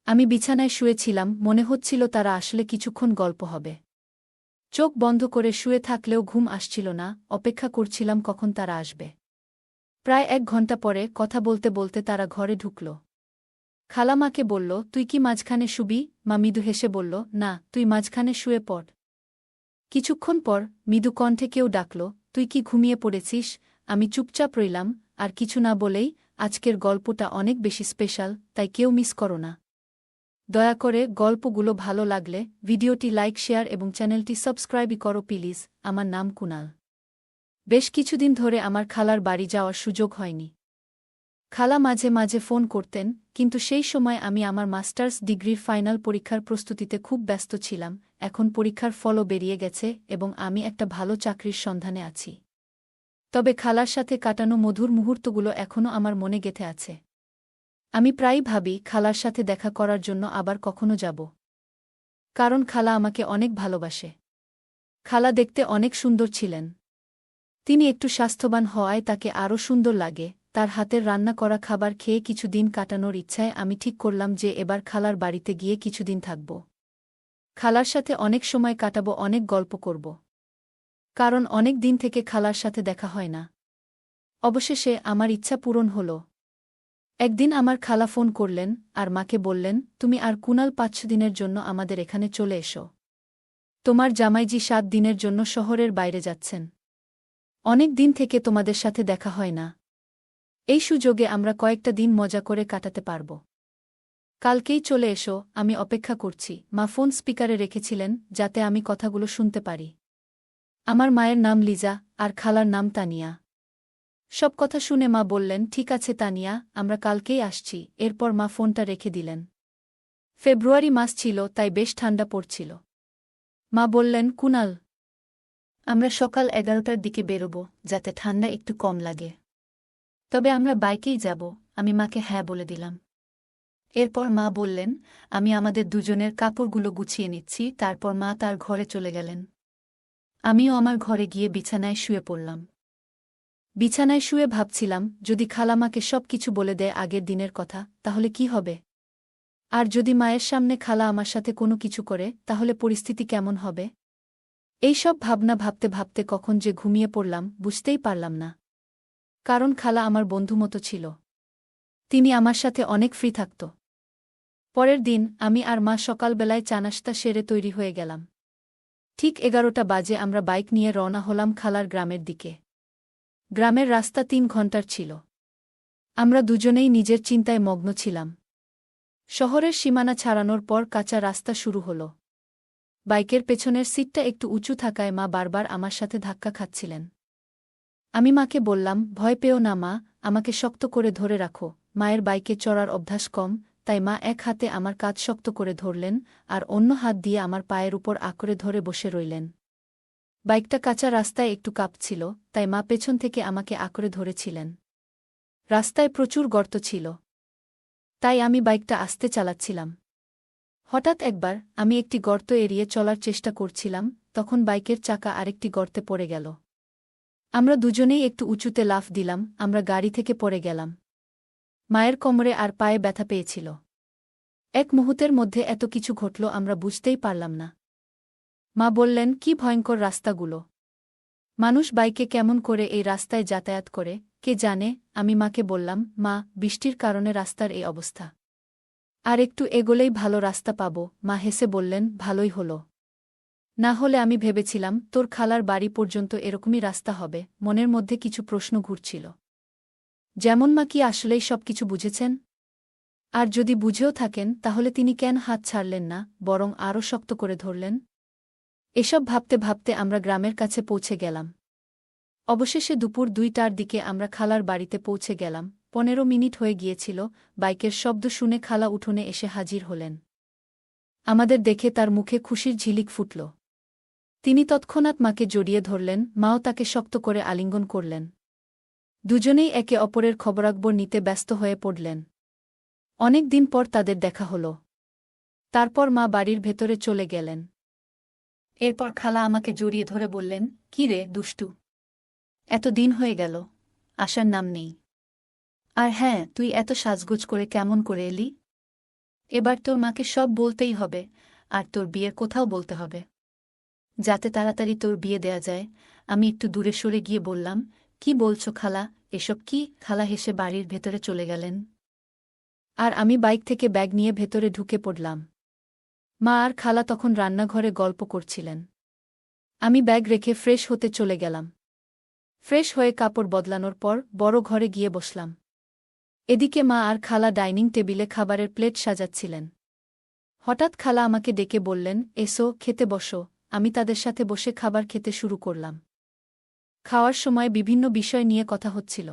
আমি বিছানায় শুয়েছিলাম, মনে হচ্ছিল তারা আসলে কিছুক্ষণ গল্প হবে। চোখ বন্ধ করে শুয়ে থাকলেও ঘুম আসছিল না, অপেক্ষা করছিলাম কখন তারা আসবে। প্রায় 1 ঘণ্টা পরে কথা বলতে বলতে তারা ঘরে ঢুকল। খালা মাকে বলল, তুই কি মাঝখানে শুবি? মা মৃদু হেসে বলল, না, তুই মাঝখানে শুয়ে পড়। কিছুক্ষণ পর মৃদু কণ্ঠে কেউ ডাকল, তুই কি ঘুমিয়ে পড়েছিস? আমি চুপচাপ রইলাম, আর কিছু না বলেই, আজকের গল্পটা অনেক বেশি স্পেশাল, তাই কেউ মিস করো না। দয়া করে গল্পগুলো ভালো লাগলে ভিডিওটি লাইক, শেয়ার এবং চ্যানেলটি সাবস্ক্রাইবই করো প্লিজ। আমার নাম কুনাল। বেশ কিছুদিন ধরে আমার খালার বাড়ি যাওয়ার সুযোগ হয়নি। খালা মাঝে মাঝে ফোন করতেন, কিন্তু সেই সময় আমি আমার মাস্টার্স ডিগ্রির ফাইনাল পরীক্ষার প্রস্তুতিতে খুব ব্যস্ত ছিলাম। এখন পরীক্ষার ফলও বেরিয়ে গেছে এবং আমি একটা ভালো চাকরির সন্ধানে আছি। তবে খালার সাথে কাটানো মধুর মুহূর্তগুলো এখনও আমার মনে গেঁথে আছে। আমি প্রায়ই ভাবি খালার সাথে দেখা করার জন্য আবার কখনো যাব। কারণ খালা আমাকে অনেক ভালোবাসে। খালা দেখতে অনেক সুন্দর ছিলেন। তিনি একটু স্বাস্থ্যবান হওয়ায় তাকে আরও সুন্দর লাগে। তার হাতের রান্না করা খাবার খেয়ে কিছুদিন কাটানোর ইচ্ছায় আমি ঠিক করলাম যে এবার খালার বাড়িতে গিয়ে কিছুদিন থাকব। খালার সাথে অনেক সময় কাটাবো, অনেক গল্প করব। কারণ অনেক দিন থেকে খালার সাথে দেখা হয় না। অবশেষে আমার ইচ্ছা পূরণ হল। একদিন আমার খালা ফোন করলেন আর মাকে বললেন, তুমি আর কুনাল 5 দিনের জন্য আমাদের এখানে চলে এসো। তোমার জামাইজি 7 দিনের জন্য শহরের বাইরে যাচ্ছেন। অনেক দিন থেকে তোমাদের সাথে দেখা হয় না। এই সুযোগে আমরা কয়েকটা দিন মজা করে কাটাতে পারব। কালকেই চলে এসো, আমি অপেক্ষা করছি। মা ফোন স্পিকারে রেখেছিলেন যাতে আমি কথাগুলো শুনতে পারি। আমার মায়ের নাম লিজা আর খালার নাম তানিয়া। সব কথা শুনে মা বললেন, ঠিক আছে তানিয়া, আমরা কালকেই আসছি। এরপর মা ফোনটা রেখে দিলেন। ফেব্রুয়ারি মাস ছিল, তাই বেশ ঠান্ডা পড়ছিল। মা বললেন, কুনাল, আমরা সকাল 11টার দিকে বেরোব, যাতে ঠান্ডা একটু কম লাগে। তবে আমরা বাইকেই যাব। আমি মাকে হ্যাঁ বলে দিলাম। এরপর মা বললেন, আমি আমাদের দুজনের কাপড়গুলো গুছিয়ে নিচ্ছি। তারপর মা তার ঘরে চলে গেলেন। আমিও আমার ঘরে গিয়ে বিছানায় শুয়ে পড়লাম। বিছানায় শুয়ে ভাবছিলাম, যদি খালামাকে সব কিছু বলে দেয় আগের দিনের কথা, তাহলে কি হবে? আর যদি মায়ের সামনে খালা আমার সাথে কোনো কিছু করে, তাহলে পরিস্থিতি কেমন হবে? এই সব ভাবনা ভাবতে ভাবতে কখন যে ঘুমিয়ে পড়লাম বুঝতেই পারলাম না। কারণ খালা আমার বন্ধু মতো ছিল। তিনি আমার সাথে অনেক ফ্রি থাকত। পরের দিন আমি আর মা সকালবেলায় চানাশতা সেরে তৈরি হয়ে গেলাম। ঠিক 11টা বাজে আমরা বাইক নিয়ে রওনা হলাম খালার গ্রামের দিকে। গ্রামের রাস্তা 3 ঘন্টার ছিল। আমরা দুজনেই নিজের চিন্তায় মগ্ন ছিলাম। শহরের সীমানা ছাড়ানোর পর কাঁচা রাস্তা শুরু হল। বাইকের পেছনের সিটটা একটু উঁচু থাকায় মা বারবার আমার সাথে ধাক্কা খাচ্ছিলেন। আমি মাকে বললাম, ভয় পেও না মা, আমাকে শক্ত করে ধরে রাখো। মায়ের বাইকে চড়ার অভ্যাস কম, তাই মা এক হাতে আমার কাঁধ শক্ত করে ধরলেন আর অন্য হাত দিয়ে আমার পায়ের উপর আঁকড়ে ধরে বসে রইলেন। বাইকটা কাঁচা রাস্তায় একটু কাঁপছিল, তাই মা পেছন থেকে আমাকে আঁকড়ে ধরেছিলেন। রাস্তায় প্রচুর গর্ত ছিল, তাই আমি বাইকটা আস্তে চালাচ্ছিলাম। হঠাৎ একবার আমি একটি গর্ত এড়িয়ে চলার চেষ্টা করছিলাম, তখন বাইকের চাকা আরেকটি গর্তে পড়ে গেল। আমরা দুজনেই একটু উঁচুতে লাফ দিলাম, আমরা গাড়ি থেকে পড়ে গেলাম। মায়ের কোমরে আর পায়ে ব্যথা পেয়েছিল। এক মুহূর্তের মধ্যে এত কিছু ঘটল আমরা বুঝতেই পারলাম না। মা বললেন, কি ভয়ঙ্কর রাস্তাগুলো! মানুষ বাইকে কেমন করে এই রাস্তায় যাতায়াত করে, কে জানে। আমি মাকে বললাম, মা, বৃষ্টির কারণে রাস্তার এই অবস্থা। আর একটু এগোলেই ভালো রাস্তা পাব। মা হেসে বললেন, ভালোই হলো। না হলে আমি ভেবেছিলাম তোর খালার বাড়ি পর্যন্ত এরকমই রাস্তা হবে। মনের মধ্যে কিছু প্রশ্ন ঘুরছিল। যেমন, মা কি আসলেই সব কিছু বুঝেছেন? আর যদি বুঝেও থাকেন, তাহলে তিনি কেন হাত ছাড়লেন না, বরং আরও শক্ত করে ধরলেন? এসব ভাবতে ভাবতে আমরা গ্রামের কাছে পৌঁছে গেলাম। অবশেষে দুপুর 2টার দিকে আমরা খালার বাড়িতে পৌঁছে গেলাম। 15 মিনিট হয়ে গিয়েছিল। বাইকের শব্দ শুনে খালা উঠোনে এসে হাজির হলেন। আমাদের দেখে তার মুখে খুশির ঝিলিক ফুটল। তিনি তৎক্ষণাৎ মাকে জড়িয়ে ধরলেন, মাও তাকে শক্ত করে আলিঙ্গন করলেন। দুজনেই একে অপরের খবরাখবর নিতে ব্যস্ত হয়ে পড়লেন। অনেক দিন পর তাদের দেখা হল। তারপর মা বাড়ির ভেতরে চলে গেলেন। এরপর খালা আমাকে জড়িয়ে ধরে বললেন, কি রে দুষ্টু, এত দিন হয়ে গেল, আসার নাম নেই। আর হ্যাঁ, তুই এত সাজগোজ করে কেমন করে এলি? এবার তোর মাকে সব বলতেই হবে, আর তোর বিয়ের কোথাও বলতে হবে, যাতে তাড়াতাড়ি তোর বিয়ে দেয়া যায়। আমি একটু দূরে সরে গিয়ে বললাম, কি বলছো খালা, এসব কি? খালা হেসে বাড়ির ভেতরে চলে গেলেন, আর আমি বাইক থেকে ব্যাগ নিয়ে ভেতরে ঢুকে পড়লাম। মা আর খালা তখন রান্নাঘরে গল্প করছিলেন। আমি ব্যাগ রেখে ফ্রেশ হতে চলে গেলাম। ফ্রেশ হয়ে কাপড় বদলানোর পর বড় ঘরে গিয়ে বসলাম। এদিকে মা আর খালা ডাইনিং টেবিলে খাবারের প্লেট সাজাচ্ছিলেন। হঠাৎ খালা আমাকে ডেকে বললেন, এসো, খেতে বসো। আমি তাদের সাথে বসে খাবার খেতে শুরু করলাম। খাওয়ার সময় বিভিন্ন বিষয় নিয়ে কথা হচ্ছিল।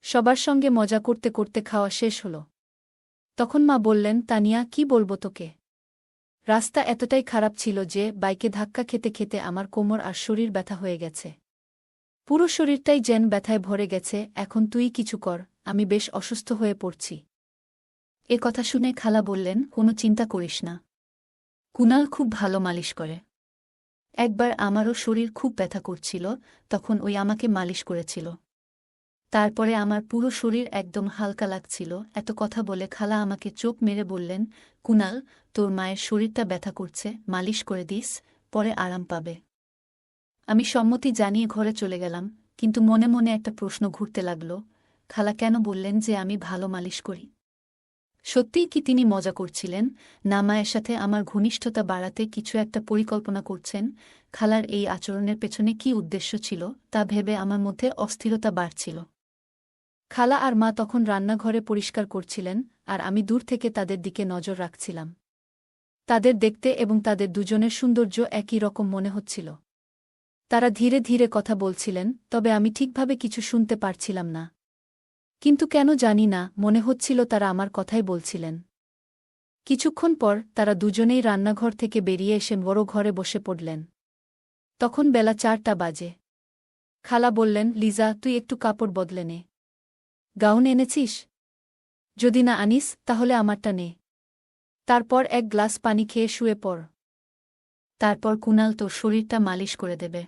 সবার সঙ্গে মজা করতে করতে খাওয়া শেষ হল। তখন মা বললেন, তানিয়া, কি বলবো তোকে? রাস্তা এতটাই খারাপ ছিল যে বাইকে ধাক্কা খেতে খেতে আমার কোমর আর শরীর ব্যথা হয়ে গেছে। পুরো শরীরটাই যেন ব্যথায় ভরে গেছে। এখন তুই কিছু কর, আমি বেশ অসুস্থ হয়ে পড়ছি। এ কথা শুনে খালা বললেন, কোনো চিন্তা করিস না, কুনাল খুব ভালো মালিশ করে। একবার আমারও শরীর খুব ব্যথা করছিল, তখন ওই আমাকে মালিশ করেছিল। তারপরে আমার পুরো শরীর একদম হালকা লাগছিল। এত কথা বলে খালা আমাকে চোখ মেরে বললেন, কুনাল, তোর মায়ের শরীরটা ব্যথা করছে, মালিশ করে দিস, পরে আরাম পাবে। আমি সম্মতি জানিয়ে ঘরে চলে গেলাম, কিন্তু মনে মনে একটা প্রশ্ন ঘুরতে লাগল, খালা কেন বললেন যে আমি ভালো মালিশ করি? সত্যিই কি তিনি মজা করছিলেন, না মায়ের সাথে আমার ঘনিষ্ঠতা বাড়াতে কিছু একটা পরিকল্পনা করছেন? খালার এই আচরণের পেছনে কি উদ্দেশ্য ছিল তা ভেবে আমার মধ্যে অস্থিরতা বাড়ছিল। খালা আর মা তখন রান্নাঘরে পরিষ্কার করছিলেন, আর আমি দূর থেকে তাদের দিকে নজর রাখছিলাম। তাদের দেখতে এবং তাদের দুজনের সৌন্দর্য একই রকম মনে হচ্ছিল। তারা ধীরে ধীরে কথা বলছিলেন, তবে আমি ঠিকভাবে কিছু শুনতে পারছিলাম না। কিন্তু কেন জানি না, মনে হচ্ছিল তারা আমার কথাই বলছিলেন। কিছুক্ষণ পর তারা দুজনেই রান্নাঘর থেকে বেরিয়ে এসে বড় ঘরে বসে পড়লেন। তখন বেলা 4টা বাজে। খালা বললেন, লিজা, তুই একটু কাপড় বদলে নে। গাউন এনেছিস? যদি না আনিস তাহলে আমারটা নে। তারপর এক গ্লাস পানি খেয়ে শুয়ে পড়। তারপর কুনাল তোর শরীরটা মালিশ করে দেবে,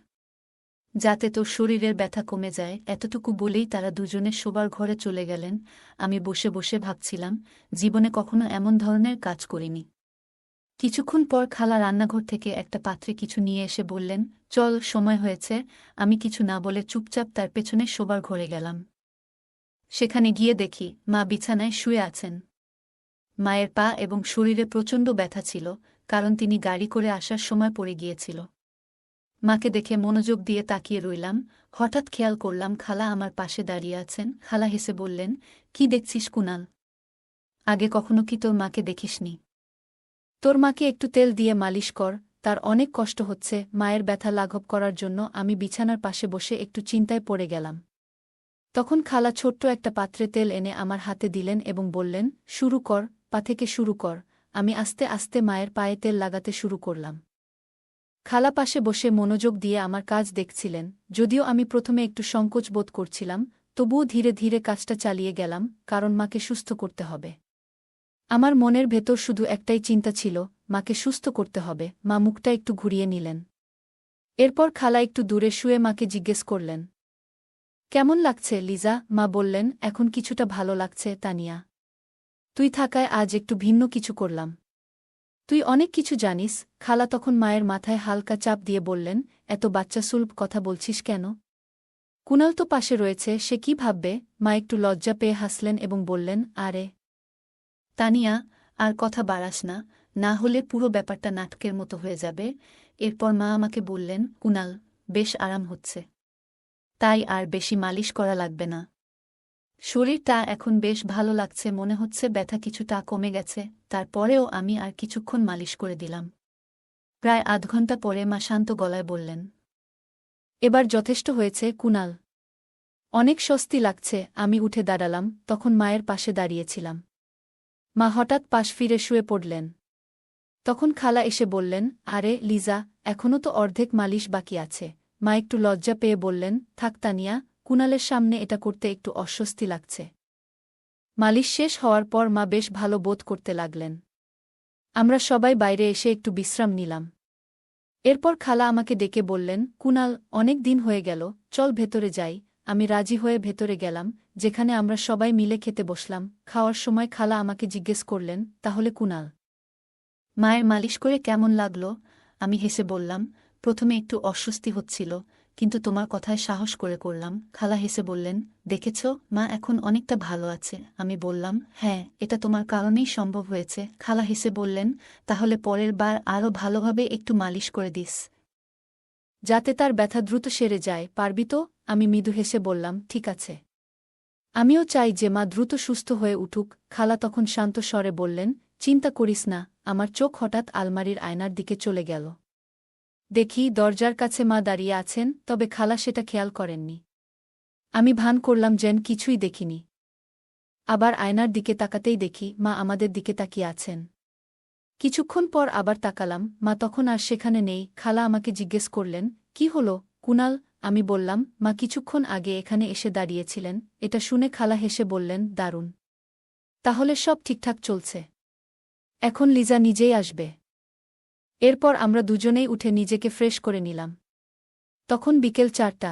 যাতে তোর শরীরের ব্যথা কমে যায়। এতটুকু বলেই তারা দুজনে শোবার ঘরে চলে গেলেন। আমি বসে বসে ভাবছিলাম, জীবনে কখনো এমন ধরনের কাজ করিনি। কিছুক্ষণ পর খালা রান্নাঘর থেকে একটা পাত্রে কিছু নিয়ে এসে বললেন, চল, সময় হয়েছে। আমি কিছু না বলে চুপচাপ তার পেছনে শোবার ঘরে গেলাম। সেখানে গিয়ে দেখি মা বিছানায় শুয়ে আছেন। মায়ের পা এবং শরীরে প্রচণ্ড ব্যথা ছিল, কারণ তিনি গাড়ি করে আসার সময় পড়ে গিয়েছিল। মাকে দেখে মনোযোগ দিয়ে তাকিয়ে রইলাম। হঠাৎ খেয়াল করলাম খালা আমার পাশে দাঁড়িয়ে আছেন। খালা হেসে বললেন, কি দেখছিস কুনাল? আগে কখনো কি তোর মাকে দেখিসনি? তোর মাকে একটু তেল দিয়ে মালিশ কর, তার অনেক কষ্ট হচ্ছে। মায়ের ব্যথা লাঘব করার জন্য আমি বিছানার পাশে বসে একটু চিন্তায় পড়ে গেলাম। তখন খালা ছোট্ট একটা পাত্রে তেল এনে আমার হাতে দিলেন এবং বললেন, শুরু কর, পা থেকে শুরু কর। আমি আস্তে আস্তে মায়ের পায়ে তেল লাগাতে শুরু করলাম। খালা পাশে বসে মনোযোগ দিয়ে আমার কাজ দেখছিলেন। যদিও আমি প্রথমে একটু সংকোচ বোধ করছিলাম, তবুও ধীরে ধীরে কাজটা চালিয়ে গেলাম, কারণ মাকে সুস্থ করতে হবে। আমার মনের ভেতর শুধু একটাই চিন্তা ছিল, মাকে সুস্থ করতে হবে। মা মুখটা একটু ঘুরিয়ে নিলেন। এরপর খালা একটু দূরে শুয়ে মাকে জিজ্ঞেস করলেন, কেমন লাগছে লিজা? মা বললেন, এখন কিছুটা ভালো লাগছে তানিয়া। তুই থাকায় আজ একটু ভিন্ন কিছু করলাম। তুই অনেক কিছু জানিস। খালা তখন মায়ের মাথায় হালকা চাপ দিয়ে বললেন, এত বাচ্চাসুলভ কথা বলছিস কেন? কুনাল তো পাশে রয়েছে, সে কি ভাববে? মা একটু লজ্জা পেয়ে হাসলেন এবং বললেন, আরে তানিয়া, আর কথা বাড়াস না, না হলে পুরো ব্যাপারটা নাটকের মতো হয়ে যাবে। এরপর মা আমাকে বললেন, কুনাল, বেশ আরাম হচ্ছে, তাই আর বেশি মালিশ করা লাগবে না। শরীরটা এখন বেশ ভালো লাগছে, মনে হচ্ছে ব্যথা কিছুটা কমে গেছে। তারপরেও আমি আর কিছুক্ষণ মালিশ করে দিলাম। প্রায় আধ ঘণ্টা পরে মা শান্ত গলায় বললেন, এবার যথেষ্ট হয়েছে কুনাল, অনেক স্বস্তি লাগছে। আমি উঠে দাঁড়ালাম, তখন মায়ের পাশে দাঁড়িয়েছিলাম। মা হঠাৎ পাশ ফিরে শুয়ে পড়লেন। তখন খালা এসে বললেন, আরে লিজা, এখনও তো অর্ধেক মালিশ বাকি আছে। মা একটু লজ্জা পেয়ে বললেন, থাক তানিয়া, কুনালের সামনে এটা করতে একটু অস্বস্তি লাগছে। মালিশ শেষ হওয়ার পর মা বেশ ভালো বোধ করতে লাগলেন। আমরা সবাই বাইরে এসে একটু বিশ্রাম নিলাম। এরপর খালা আমাকে ডেকে বললেন, কুনাল, অনেক দিন হয়ে গেল, চল ভেতরে যাই, আমি রাজি হয়ে ভেতরে গেলাম, যেখানে আমরা সবাই মিলে খেতে বসলাম। খাওয়ার সময় খালা আমাকে জিজ্ঞেস করলেন, তাহলে কুনাল মায়ের মালিশ করে কেমন লাগলো? আমি হেসে বললাম, প্রথমে একটু অস্বস্তি হচ্ছিল, কিন্তু তোমার কথায় সাহস করে করলাম। খালা হেসে বললেন, দেখেছ, মা এখন অনেকটা ভালো আছে। আমি বললাম, হ্যাঁ, এটা তোমার কারণেই সম্ভব হয়েছে। খালা হেসে বললেন, তাহলে পরের বার আরও ভালোভাবে একটু মালিশ করে দিস, যাতে তার ব্যথা দ্রুত সেরে যায়, পারবি তো? আমি মৃদু হেসে বললাম, ঠিক আছে। আমিও চাই যে মা দ্রুত সুস্থ হয়ে উঠুক। খালা তখন শান্ত স্বরে বললেন, চিন্তা করিস না। আমার চোখ হঠাৎ আলমারির আয়নার দিকে চলে গেল। দেখি দরজার কাছে মা দাঁড়িয়ে আছেন, তবে খালা সেটা খেয়াল করেননি। আমি ভান করলাম যেন কিছুই দেখিনি। আবার আয়নার দিকে তাকাতেই দেখি মা আমাদের দিকে তাকিয়ে আছেন। কিছুক্ষণ পর আবার তাকালাম, মা তখন আর সেখানে নেই। খালা আমাকে জিজ্ঞেস করলেন, কি হলো কুনাল? আমি বললাম, মা কিছুক্ষণ আগে এখানে এসে দাঁড়িয়েছিলেন। এটা শুনে খালা হেসে বললেন, দারুণ, তাহলে সব ঠিকঠাক চলছে। এখন লিজা নিজেই আসবে। এরপর আমরা দুজনেই উঠে নিজেকে ফ্রেশ করে নিলাম। তখন বিকেল 4টা।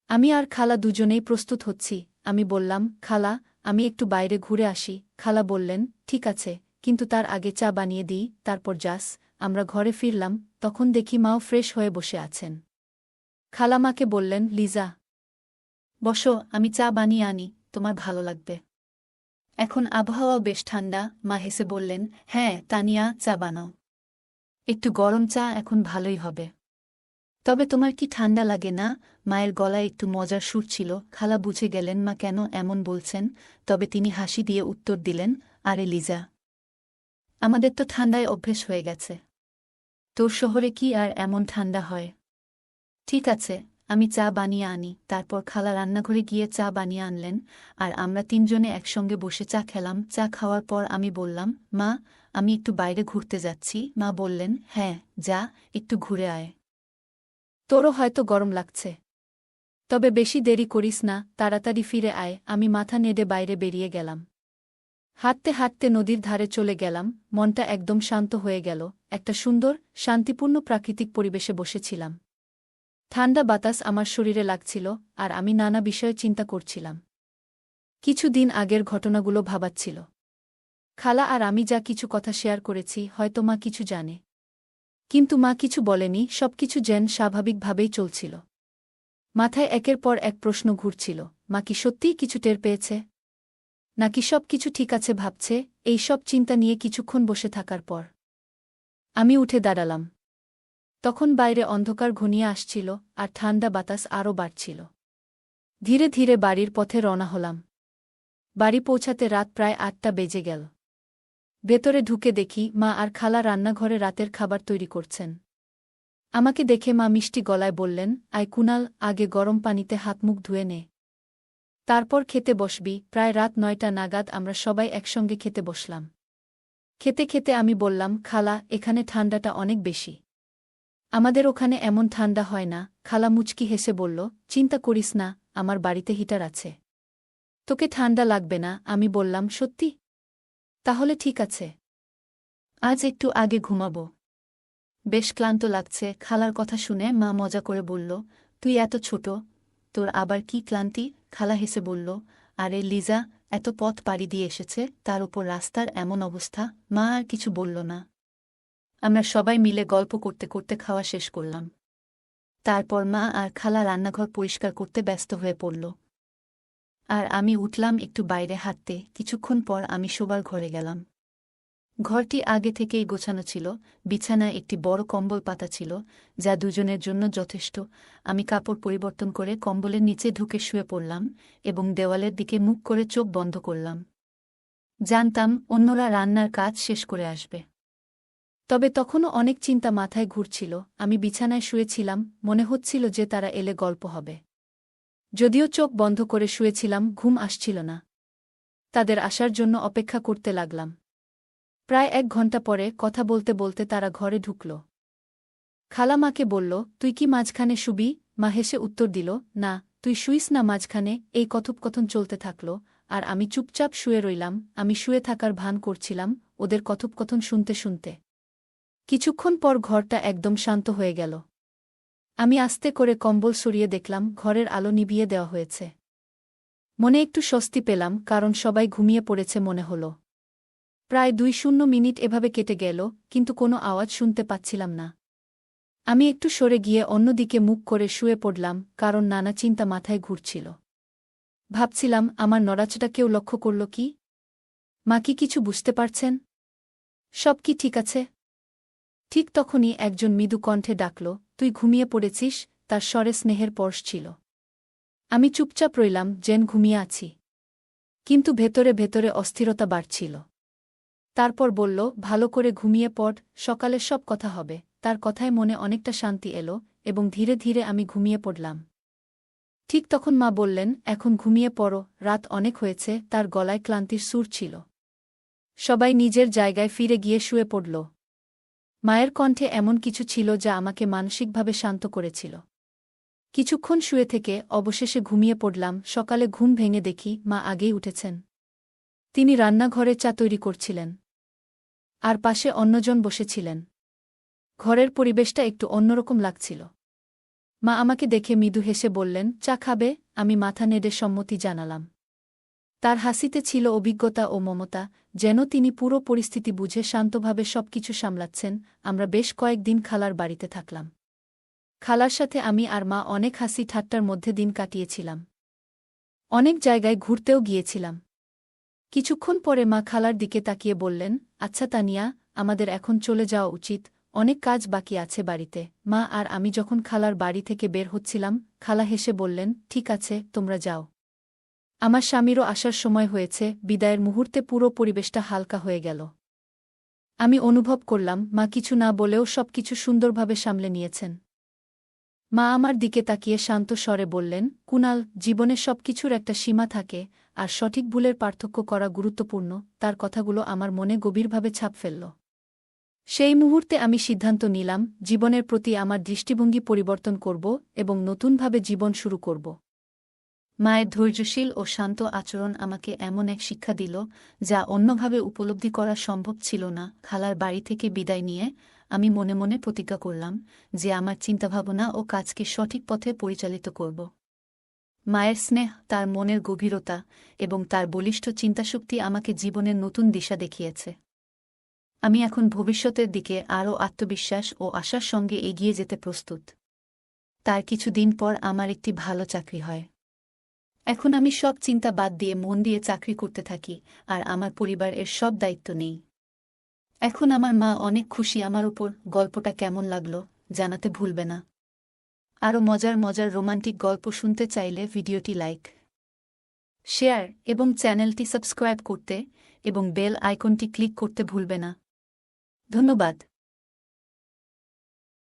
আমি আর খালা দুজনেই প্রস্তুত হচ্ছি। আমি বললাম, খালা, আমি একটু বাইরে ঘুরে আসি। খালা বললেন, ঠিক আছে, কিন্তু তার আগে চা বানিয়ে দিই, তারপর যাস। আমরা ঘরে ফিরলাম, তখন দেখি মাও ফ্রেশ হয়ে বসে আছেন। খালা মাকে বললেন, লিজা, বসো, আমি চা বানিয়ে আনি, তোমার ভালো লাগবে। এখন আবহাওয়াও বেশ ঠান্ডা। মা হেসে বললেন, হ্যাঁ তানিয়া, চা বানাও। একটু গরম চা এখন ভালোই হবে। তবে তোমার কি ঠান্ডা লাগে না? মায়ের গলায় একটু মজার সুর ছিল। খালা বুঝে গেলেন মা কেন এমন বলছেন, তবে তিনি হাসি দিয়ে উত্তর দিলেন, আরে লিজা, আমাদের তো ঠান্ডায় অভ্যেস হয়ে গেছে। তোর শহরে কি আর এমন ঠান্ডা হয়? ঠিক আছে, আমি চা বানিয়ে আনি। তারপর খালা রান্নাঘরে গিয়ে চা বানিয়ে আনলেন, আর আমরা তিনজনে একসঙ্গে বসে চা খেলাম। চা খাওয়ার পর আমি বললাম, মা, আমি একটু বাইরে ঘুরতে যাচ্ছি। মা বললেন, হ্যাঁ, যা, একটু ঘুরে আয়। তোরও হয়তো গরম লাগছে, তবে বেশি দেরি করিস না, তাড়াতাড়ি ফিরে আয়। আমি মাথা নেড়ে বাইরে বেরিয়ে গেলাম। হাঁটতে হাঁটতে নদীর ধারে চলে গেলাম। মনটা একদম শান্ত হয়ে গেল। একটা সুন্দর, শান্তিপূর্ণ প্রাকৃতিক পরিবেশে বসেছিলাম। ঠান্ডা বাতাস আমার শরীরে লাগছিল, আর আমি নানা বিষয়ে চিন্তা করছিলাম। কিছু দিন আগের ঘটনাগুলো ভাবাচ্ছিল। খালা আর আমি যা কিছু কথা শেয়ার করেছি, হয়তো মা কিছু জানে, কিন্তু মা কিছু বলেনি। সবকিছু যেন স্বাভাবিকভাবেই চলছিল। মাথায় একের পর এক প্রশ্ন ঘুরছিল। মা কি সত্যিই কিছু টের পেয়েছে, নাকি সব কিছু ঠিক আছে ভাবছে? এই সব চিন্তা নিয়ে কিছুক্ষণ বসে থাকার পর আমি উঠে দাঁড়ালাম। তখন বাইরে অন্ধকার ঘনিয়ে আসছিল, আর ঠান্ডা বাতাস আরও বাড়ছিল। ধীরে ধীরে বাড়ির পথে রওনা হলাম। বাড়ি পৌঁছাতে রাত প্রায় 8টা বেজে গেল। ভেতরে ঢুকে দেখি মা আর খালা রান্নাঘরে রাতের খাবার তৈরি করছেন। আমাকে দেখে মা মিষ্টি গলায় বললেন, আয় কুনাল, আগে গরম পানিতে হাত মুখ ধুয়ে নে, তারপর খেতে বসবি। প্রায় রাত 9টা নাগাদ আমরা সবাই একসঙ্গে খেতে বসলাম। খেতে খেতে আমি বললাম, খালা, এখানে ঠান্ডাটা অনেক বেশি। আমাদের ওখানে এমন ঠান্ডা হয় না। খালা মুচকি হেসে বলল, চিন্তা করিস না, আমার বাড়িতে হিটার আছে, তোকে ঠান্ডা লাগবে না। আমি বললাম, সত্যি? তাহলে ঠিক আছে, আজ একটু আগে ঘুমাবো, বেশ ক্লান্ত লাগছে। খালার কথা শুনে মা মজা করে বলল, তুই এত ছোট, তোর আবার কি ক্লান্তি? খালা হেসে বলল, আরে লিজা, এত পথ পাড়ি দিয়ে এসেছে, তার উপর রাস্তার এমন অবস্থা। মা আর কিছু বলল না। আমরা সবাই মিলে গল্প করতে করতে খাওয়া শেষ করলাম। তারপর মা আর খালা রান্নাঘর পরিষ্কার করতে ব্যস্ত হয়ে পড়ল, আর আমি উঠলাম একটু বাইরে হাঁটতে। কিছুক্ষণ পর আমি শোবার ঘরে গেলাম। ঘরটি আগে থেকেই গোছানো ছিল। বিছানায় একটি বড় কম্বল পাতা ছিল, যা দুজনের জন্য যথেষ্ট। আমি কাপড় পরিবর্তন করে কম্বলের নিচে ঢুকে শুয়ে পড়লাম এবং দেওয়ালের দিকে মুখ করে চোখ বন্ধ করলাম। জানতাম অন্যরা রান্নার কাজ শেষ করে আসবে, তবে তখনও অনেক চিন্তা মাথায় ঘুরছিল। আমি বিছানায় শুয়েছিলাম, মনে হচ্ছিল যে তারা এলে গল্প হবে। যদিও চোখ বন্ধ করে শুয়েছিলাম, ঘুম আসছিল না। তাদের আসার জন্য অপেক্ষা করতে লাগলাম। প্রায় 1 ঘণ্টা পরে কথা বলতে বলতে তারা ঘরে ঢুকল। খালা মাকে বলল, তুই কি মাঝখানে শুবি? মা হেসে উত্তর দিল, না, তুই শুইস না মাঝখানে। এই কথোপকথন চলতে থাকল, আর আমি চুপচাপ শুয়ে রইলাম। আমি শুয়ে থাকার ভান করছিলাম, ওদের কথোপকথন শুনতে শুনতে। কিছুক্ষণ পর ঘরটা একদম শান্ত হয়ে গেল। আমি আস্তে করে কম্বল সরিয়ে দেখলাম ঘরের আলো নিভিয়ে দেওয়া হয়েছে। মনে একটু স্বস্তি পেলাম, কারণ সবাই ঘুমিয়ে পড়েছে মনে হল। প্রায় 2-0 মিনিট এভাবে কেটে গেল, কিন্তু কোনো আওয়াজ শুনতে পাচ্ছিলাম না। আমি একটু সরে গিয়ে অন্যদিকে মুখ করে শুয়ে পড়লাম, কারণ নানা চিন্তা মাথায় ঘুরছিল। ভাবছিলাম, আমার নড়াচড়া কেউ লক্ষ্য করল কি? মা কি কিছু বুঝতে পারছেন? সব কি ঠিক আছে? ঠিক তখনই একজন মৃদু কণ্ঠে ডাকল, তুই ঘুমিয়ে পড়েছিস? তার স্বরে স্নেহের পরশ ছিল। আমি চুপচাপ রইলাম, যেন ঘুমিয়ে আছি। কিন্তু ভেতরে ভেতরে অস্থিরতা বাড়ছিল। তারপর বলল, ভালো করে ঘুমিয়ে পড়, সকালে সব কথা হবে। তার কথায় মনে অনেকটা শান্তি এলো, এবং ধীরে ধীরে আমি ঘুমিয়ে পড়লাম। ঠিক তখন মা বললেন, এখন ঘুমিয়ে পড়ো, রাত অনেক হয়েছে। তার গলায় ক্লান্তির সুর ছিল। সবাই নিজের জায়গায় ফিরে গিয়ে শুয়ে পড়ল। মায়ের কণ্ঠে এমন কিছু ছিল যা আমাকে মানসিকভাবে শান্ত করেছিল। কিছুক্ষণ শুয়ে থেকে অবশেষে ঘুমিয়ে পড়লাম। সকালে ঘুম ভেঙে দেখি মা আগেই উঠেছেন। তিনি রান্নাঘরে চা তৈরি করছিলেন, আর পাশে অন্যজন বসেছিলেন। ঘরের পরিবেশটা একটু অন্যরকম লাগছিল। মা আমাকে দেখে মৃদু হেসে বললেন, চা খাবে? আমি মাথা নেড়ে সম্মতি জানালাম। তার হাসিতে ছিল অভিজ্ঞতা ও মমতা, যেন তিনি পুরো পরিস্থিতি বুঝে শান্তভাবে সবকিছু সামলাচ্ছেন। আমরা বেশ কয়েকদিন খালার বাড়িতে থাকলাম। খালার সাথে আমি আর মা অনেক হাসি ঠাট্টার মধ্যে দিন কাটিয়েছিলাম। অনেক জায়গায় ঘুরতেও গিয়েছিলাম। কিছুক্ষণ পরে মা খালার দিকে তাকিয়ে বললেন, আচ্ছা তানিয়া, আমাদের এখন চলে যাওয়া উচিত, অনেক কাজ বাকি আছে বাড়িতে। মা আর আমি যখন খালার বাড়ি থেকে বের হচ্ছিলাম, খালা হেসে বললেন, ঠিক আছে, তোমরা যাও। আমার স্বামীরও আসার সময় হয়েছে। বিদায়ের মুহূর্তে পুরো পরিবেশটা হালকা হয়ে গেল। আমি অনুভব করলাম মা কিছু না বলেও সবকিছু সুন্দরভাবে সামলে নিয়েছেন। মা আমার দিকে তাকিয়ে শান্ত স্বরে বললেন, কুনাল, জীবনে সবকিছুর একটা সীমা থাকে, আর সঠিক ভুলের পার্থক্য করা গুরুত্বপূর্ণ। তার কথাগুলো আমার মনে গভীরভাবে ছাপ ফেলল। সেই মুহূর্তে আমি সিদ্ধান্ত নিলাম, জীবনের প্রতি আমার দৃষ্টিভঙ্গি পরিবর্তন করব এবং নতুনভাবে জীবন শুরু করব। মায়ের ধৈর্যশীল ও শান্ত আচরণ আমাকে এমন এক শিক্ষা দিল, যা অন্যভাবে উপলব্ধি করা সম্ভব ছিল না। খালার বাড়ি থেকে বিদায় নিয়ে আমি মনে মনে প্রতিজ্ঞা করলাম যে আমার চিন্তাভাবনা ও কাজকে সঠিক পথে পরিচালিত করব। মায়ের স্নেহ, তার মনের গভীরতা এবং তার বলিষ্ঠ চিন্তাশক্তি আমাকে জীবনের নতুন দিশা দেখিয়েছে। আমি এখন ভবিষ্যতের দিকে আরও আত্মবিশ্বাস ও আশার সঙ্গে এগিয়ে যেতে প্রস্তুত। তার কিছুদিন পর আমার একটি ভালো চাকরি হয়। এখন আমি সব চিন্তা বাদ দিয়ে মন দিয়ে চাকরি করতে থাকি, আর আমার পরিবারের সব দায়িত্ব নেই। এখন আমার মা অনেক খুশি আমার উপর। গল্পটা কেমন লাগলো জানাতে ভুলবে না। আরও মজার মজার রোমান্টিক গল্প শুনতে চাইলে ভিডিওটি লাইক, শেয়ার এবং চ্যানেলটি সাবস্ক্রাইব করতে এবং বেল আইকনটি ক্লিক করতে ভুলবে না। ধন্যবাদ।